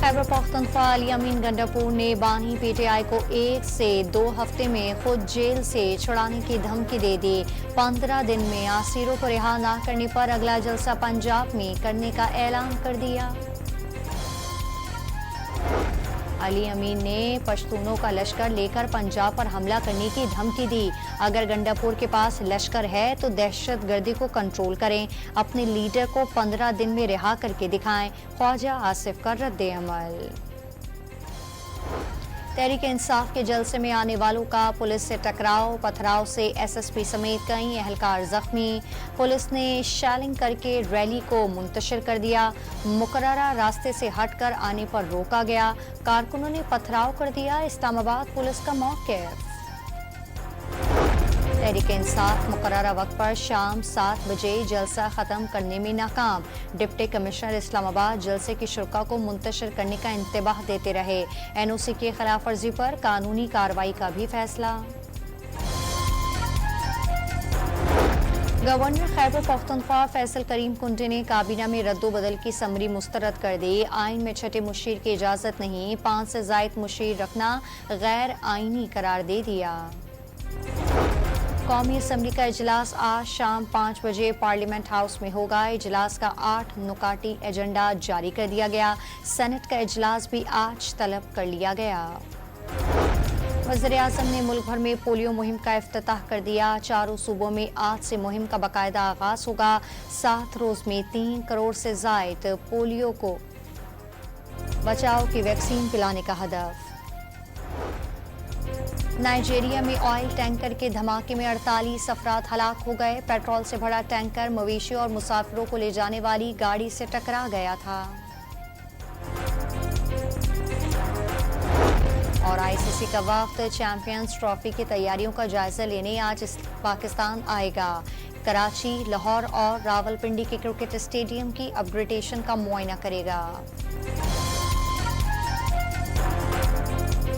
खैबर पख्तूनख्वा अली अमीन गंडापुर ने बानी पीटीआई को 1 से 2 हफ्ते में खुद जेल से छुड़ाने की धमकी दे दी। 15 दिन में आसिरों को रिहा न करने पर अगला जलसा पंजाब में करने का ऐलान कर दिया। अली अमीन ने पश्तूनों का लश्कर लेकर पंजाब पर हमला करने की धमकी दी। अगर गंडापुर के पास लश्कर है तो दहशतगर्दी को कंट्रोल करें, अपने लीडर को 15 दिन में रिहा करके दिखाएं। ख्वाजा आसिफ का रद्द अमल। तहरीक इंसाफ के जलसे में आने वालों का पुलिस से टकराव, पथराव से एसएसपी समेत कई एहलकार जख्मी। पुलिस ने शेलिंग करके रैली को मुंतशिर कर दिया। मुकर्ररा रास्ते से हटकर आने पर रोका गया। कारकुनों ने पथराव कर दिया। इस्लामाबाद पुलिस का मौक़िफ़। तहरीक इंसाफ मुकर्ररा वक्त पर शाम 7 बजे जलसा ख़त्म करने में नाकाम। डिप्टी कमिश्नर इस्लामाबाद जलसे की शुरा को मुंतशिर करने का इंतबाह देते रहे। एनओसी की खिलाफ वर्जी पर कानूनी कार्रवाई का भी फैसला। गवर्नर खैबर पख्तूनख्वा फैसल करीम कुंटे ने काबीना में रद्दोबदल की समरी मुस्तरद कर दी। आइन में छठे मुशीर की इजाज़त नहीं, 5 से ज़ायद मुशीर रखना गैर आइनी करार दे दिया। कौमी असम्बली का इजलास आज शाम 5 बजे पार्लियामेंट हाउस में होगा। इजलास का 8 नुकाती एजेंडा जारी कर दिया गया। सेनेट का इजलास भी आज तलब कर लिया गया। वज़ीर-ए-आज़म ने मुल्क भर में पोलियो मुहिम का इफ्तिताह कर दिया। 4 सूबों में आज से मुहिम का बाकायदा आगाज होगा। 7 रोज में 3 करोड़ से ज़ायद पोलियो को बचाव की वैक्सीन पिलाने का हदफ। नाइजीरिया में ऑयल टैंकर के धमाके में 48 अफराद हलाक हो गए। पेट्रोल से भरा टैंकर मवेशियों और मुसाफिरों को ले जाने वाली गाड़ी से टकरा गया था। और आईसीसी का वफ्द चैंपियंस ट्रॉफी की तैयारियों का जायजा लेने आज पाकिस्तान आएगा। कराची, लाहौर और रावलपिंडी के क्रिकेट स्टेडियम की अपग्रेडेशन का मुआयना करेगा।